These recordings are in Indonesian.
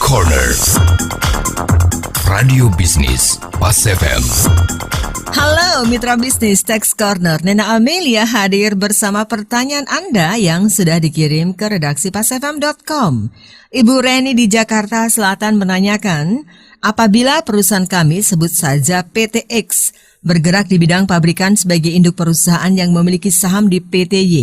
Corner Radio Bisnis Pas FM. Halo mitra bisnis Tax Corner, Nena Amelia hadir bersama pertanyaan Anda yang sudah dikirim ke redaksi pasfm.com. Ibu Reni di Jakarta Selatan menanyakan, apabila perusahaan kami sebut saja PT X bergerak di bidang pabrikan sebagai induk perusahaan yang memiliki saham di PT Y.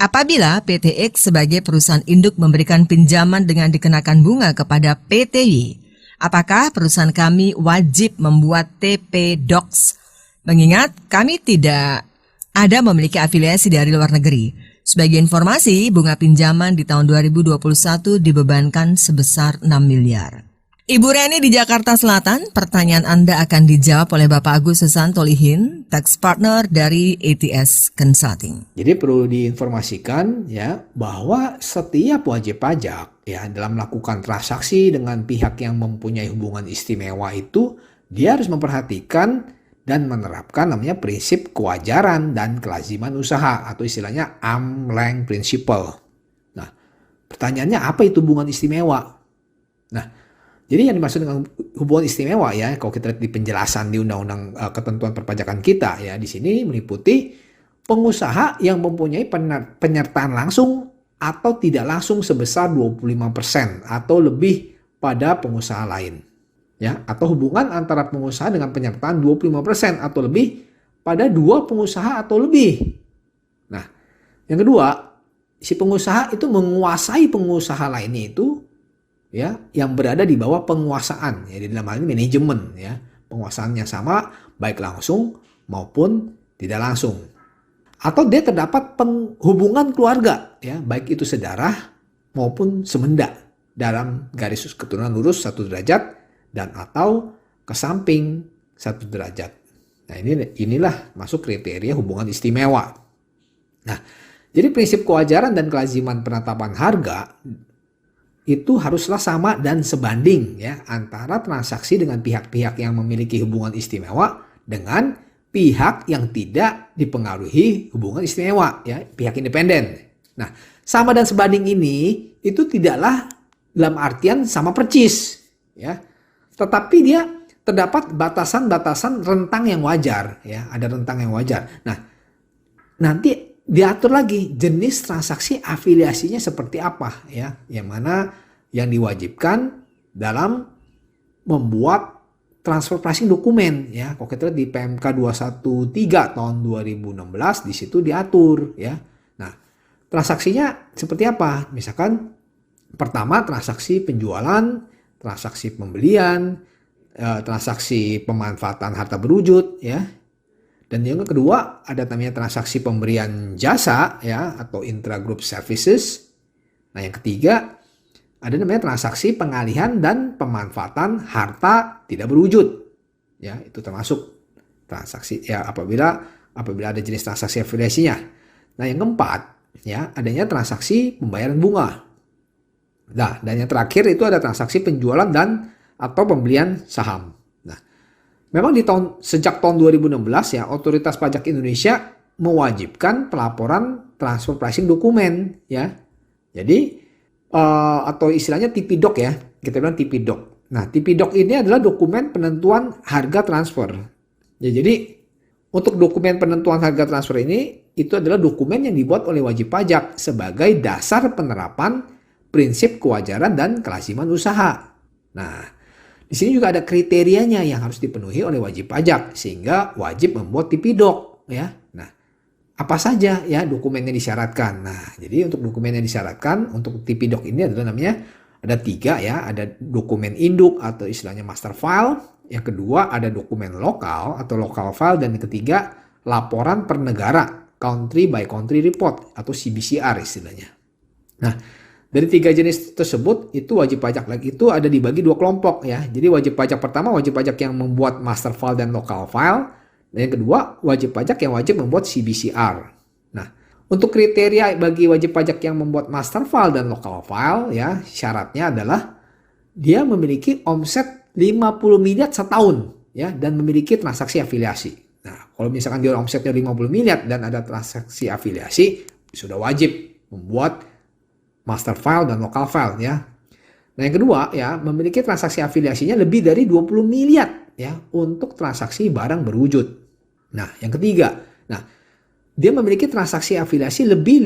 Apabila PT X sebagai perusahaan induk memberikan pinjaman dengan dikenakan bunga kepada PT Y, apakah perusahaan kami wajib membuat TP Docs? Mengingat kami tidak ada memiliki afiliasi dari luar negeri. Sebagai informasi, bunga pinjaman di tahun 2021 dibebankan sebesar 6 miliar. Ibu Reni di Jakarta Selatan, pertanyaan Anda akan dijawab oleh Bapak Agus Susanto Lihin, tax partner dari ATS Consulting. Jadi perlu diinformasikan ya bahwa setiap wajib pajak ya dalam melakukan transaksi dengan pihak yang mempunyai hubungan istimewa itu dia harus memperhatikan dan menerapkan namanya prinsip kewajaran dan kelaziman usaha atau istilahnya arm's length principle. Nah, pertanyaannya apa itu hubungan istimewa? Nah, jadi yang dimaksud dengan hubungan istimewa ya, kalau kita lihat di penjelasan di Undang-Undang Ketentuan Perpajakan kita ya, di sini meliputi pengusaha yang mempunyai penyertaan langsung atau tidak langsung sebesar 25% atau lebih pada pengusaha lain. Ya, atau hubungan antara pengusaha dengan penyertaan 25% atau lebih pada dua pengusaha atau lebih. Nah, yang kedua, si pengusaha itu menguasai pengusaha lainnya itu ya yang berada di bawah penguasaan ya, di dalam hal ini manajemen ya, penguasaannya sama baik langsung maupun tidak langsung. Atau dia terdapat penghubungan keluarga ya, baik itu sedarah maupun semenda dalam garis keturunan lurus 1 derajat dan atau ke samping 1 derajat. Nah, inilah masuk kriteria hubungan istimewa. Nah, jadi prinsip kewajaran dan kelaziman penetapan harga itu haruslah sama dan sebanding ya antara transaksi dengan pihak-pihak yang memiliki hubungan istimewa dengan pihak yang tidak dipengaruhi hubungan istimewa ya, pihak independen. Nah, sama dan sebanding ini itu tidaklah dalam artian sama percis ya. Tetapi dia terdapat batasan-batasan rentang yang wajar ya, ada rentang yang wajar. Nah, nanti diatur lagi jenis transaksi afiliasinya seperti apa ya, yang mana yang diwajibkan dalam membuat transfer pricing dokumen ya. Kalau kita lihat di PMK 213 tahun 2016 di situ diatur ya. Nah, transaksinya seperti apa? Misalkan pertama transaksi penjualan, transaksi pembelian, transaksi pemanfaatan harta berwujud ya. Dan yang kedua ada namanya transaksi pemberian jasa ya atau intragroup services. Nah, yang ketiga ada namanya transaksi pengalihan dan pemanfaatan harta tidak berwujud. Ya, itu termasuk transaksi ya apabila ada jenis transaksi afiliasinya. Nah, yang keempat ya adanya transaksi pembayaran bunga. Nah, dan yang terakhir itu ada transaksi penjualan dan atau pembelian saham. Nah, memang sejak tahun 2016 ya, Otoritas Pajak Indonesia mewajibkan pelaporan transfer pricing dokumen ya. Jadi atau istilahnya TP-Doc ya, kita bilang TP-Doc. Nah, TP-Doc ini adalah dokumen penentuan harga transfer. Ya, jadi untuk dokumen penentuan harga transfer ini itu adalah dokumen yang dibuat oleh wajib pajak sebagai dasar penerapan prinsip kewajaran dan kelaziman usaha. Nah, di sini juga ada kriterianya yang harus dipenuhi oleh wajib pajak sehingga wajib membuat TP-Doc ya. Nah, apa saja ya dokumen yang disyaratkan. Nah, jadi untuk dokumen yang disyaratkan untuk TP-Doc ini adalah namanya ada 3 ya, ada dokumen induk atau istilahnya master file, yang kedua ada dokumen lokal atau local file, dan yang ketiga laporan per negara, country by country report atau CBCR istilahnya. Nah, dari 3 jenis tersebut itu wajib pajak lagi itu ada dibagi 2 kelompok ya. Jadi wajib pajak pertama wajib pajak yang membuat master file dan local file, dan yang kedua wajib pajak yang wajib membuat CBCR. Nah, untuk kriteria bagi wajib pajak yang membuat master file dan local file ya, syaratnya adalah dia memiliki omset 50 miliar setahun ya dan memiliki transaksi afiliasi. Nah, kalau misalkan dia omsetnya 50 miliar dan ada transaksi afiliasi, sudah wajib membuat master file dan local file ya. Nah, yang kedua ya, memiliki transaksi afiliasinya lebih dari 20 miliar ya untuk transaksi barang berwujud. Nah, yang ketiga, dia memiliki transaksi afiliasi lebih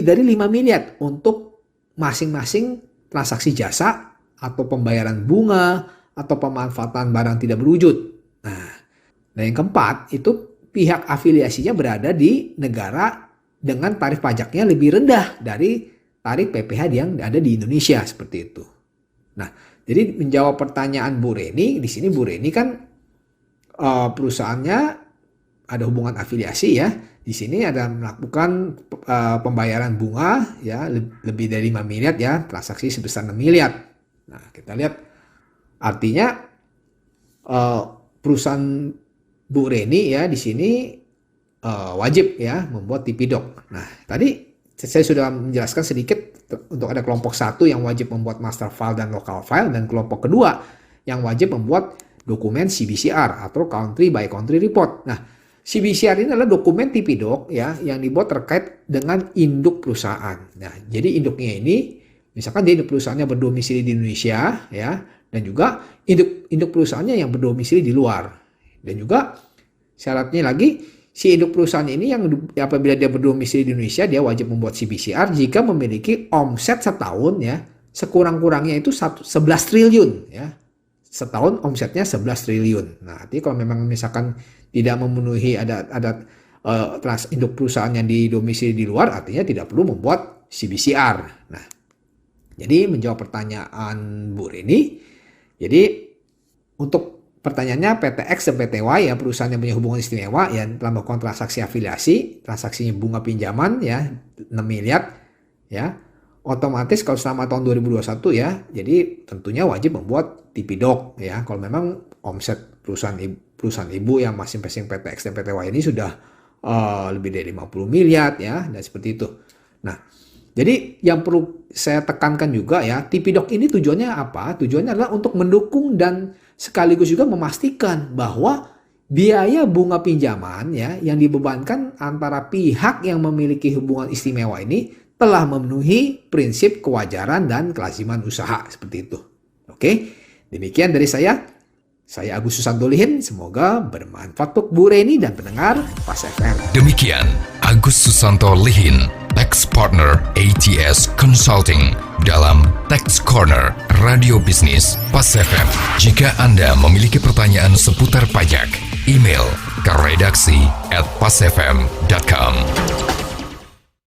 dari 5 miliar untuk masing-masing transaksi jasa atau pembayaran bunga atau pemanfaatan barang tidak berwujud. Nah, yang keempat itu pihak afiliasinya berada di negara dengan tarif pajaknya lebih rendah dari tarif PPh yang ada di Indonesia, seperti itu. Nah, jadi menjawab pertanyaan Bu Reni, di sini Bu Reni kan perusahaannya ada hubungan afiliasi ya. Di sini ada melakukan pembayaran bunga ya lebih dari 5 miliar ya, transaksi sebesar 6 miliar. Nah, kita lihat artinya perusahaan Bu Reni ya di sini wajib ya membuat TP-Doc. Nah, tadi saya sudah menjelaskan sedikit untuk ada kelompok 1 yang wajib membuat master file dan local file, dan kelompok kedua yang wajib membuat dokumen CBCR atau country by country report. Nah, CBCR ini adalah dokumen TP-Doc ya yang dibuat terkait dengan induk perusahaan. Nah, jadi induknya ini misalkan dia induk perusahaannya berdomisili di Indonesia ya, dan juga induk perusahaannya yang berdomisili di luar. Dan juga syaratnya lagi, si induk perusahaan ini yang apabila dia berdomisili di Indonesia, dia wajib membuat CBCR jika memiliki omset setahun ya sekurang-kurangnya itu 11 triliun ya. Setahun omsetnya 11 triliun. Nah, artinya kalau memang misalkan tidak memenuhi ada induk perusahaan yang didomisili di luar, artinya tidak perlu membuat CBCR. Nah, jadi menjawab pertanyaan Bu Reni, jadi untuk pertanyaannya PTX dan PTY ya, perusahaan yang punya hubungan istimewa yang telah melakukan transaksi afiliasi, transaksinya bunga pinjaman ya 6 miliar ya. Otomatis kalau selama tahun 2021 ya, jadi tentunya wajib membuat TP-Doc ya. Kalau memang omset perusahaan ibu yang masing-masing PTX dan PTY ini sudah lebih dari 50 miliar ya, dan seperti itu. Nah, jadi yang perlu saya tekankan juga ya, TP-Doc ini tujuannya apa? Tujuannya adalah untuk mendukung dan sekaligus juga memastikan bahwa biaya bunga pinjaman ya yang dibebankan antara pihak yang memiliki hubungan istimewa ini telah memenuhi prinsip kewajaran dan kelaziman usaha, seperti itu. Oke, demikian dari saya. Saya Agus Susanto Lihin, semoga bermanfaat untuk Bu Reni dan pendengar Pas FM. Demikian Agus Susanto Lihin, Tax Partner ATS Consulting dalam Tax Corner Radio Bisnis Pas FM. Jika Anda memiliki pertanyaan seputar pajak, email ke redaksi@pasfm.com.